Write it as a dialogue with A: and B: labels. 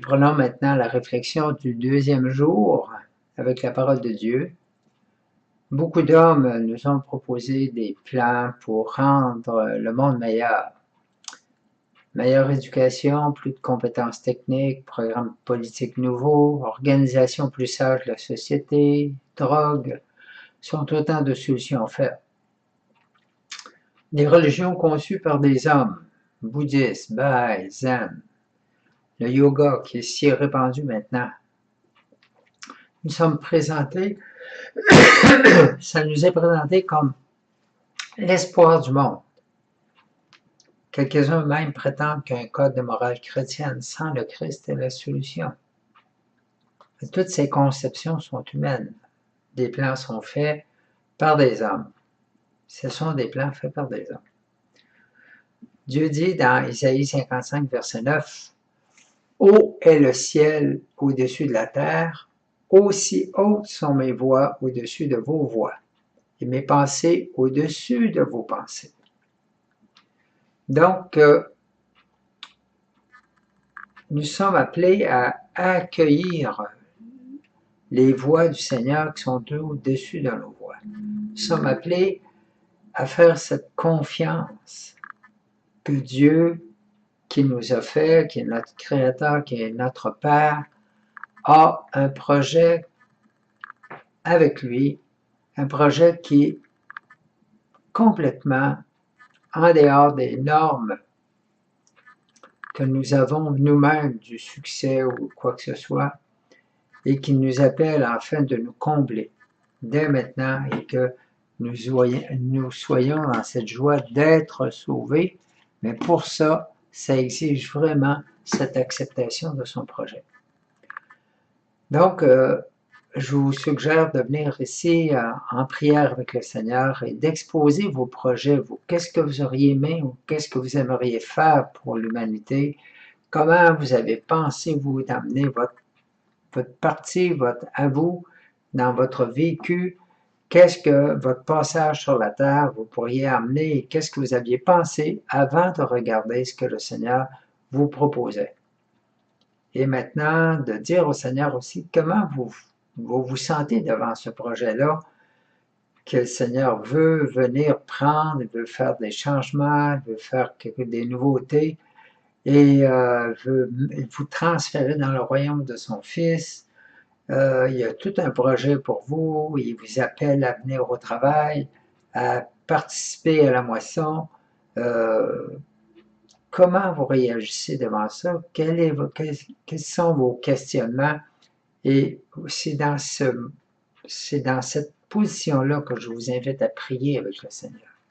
A: Prenons maintenant la réflexion du deuxième jour avec la parole de Dieu. Beaucoup d'hommes nous ont proposé des plans pour rendre le monde meilleur. Meilleure éducation, plus de compétences techniques, programmes politiques nouveaux, organisation plus sage de la société, drogue, sont autant de solutions offertes. Des religions conçues par des hommes, bouddhistes, Baha'is, zen, le yoga qui est si répandu maintenant. Nous sommes présentés, ça nous est présenté comme l'espoir du monde. Quelques-uns même prétendent qu'un code de morale chrétienne sans le Christ est la solution. Toutes ces conceptions sont humaines. Des plans sont faits par des hommes. Ce sont des plans faits par des hommes. Dieu dit dans Isaïe 55, verset 9, « Haut est le ciel au-dessus de la terre, aussi hautes sont mes voix au-dessus de vos voix, et mes pensées au-dessus de vos pensées. » Donc, nous sommes appelés à accueillir les voix du Seigneur qui sont au-dessus de nos voix. Nous sommes appelés à faire cette confiance que Dieu, qui nous a fait, qui est notre Créateur, qui est notre Père, a un projet avec lui, un projet qui est complètement en dehors des normes que nous avons nous-mêmes du succès ou quoi que ce soit, et qui nous appelle afin de nous combler dès maintenant et que nous soyons dans cette joie d'être sauvés, mais pour ça, ça exige vraiment cette acceptation de son projet. Donc, je vous suggère de venir ici en prière avec le Seigneur et d'exposer vos projets, qu'est-ce que vous auriez aimé ou qu'est-ce que vous aimeriez faire pour l'humanité, comment vous avez pensé, vous, d'amener votre partie, à vous, dans votre vécu, qu'est-ce que votre passage sur la terre vous pourriez amener et qu'est-ce que vous aviez pensé avant de regarder ce que le Seigneur vous proposait. Et maintenant, de dire au Seigneur aussi comment vous vous sentez devant ce projet-là, que le Seigneur veut venir prendre, veut faire des changements, veut faire des nouveautés et veut vous transférer dans le royaume de son Fils. Il y a tout un projet pour vous, il vous appelle à venir au travail, à participer à la moisson. Comment vous réagissez devant ça? Quels sont vos questionnements? Et c'est dans cette position-là que je vous invite à prier avec le Seigneur.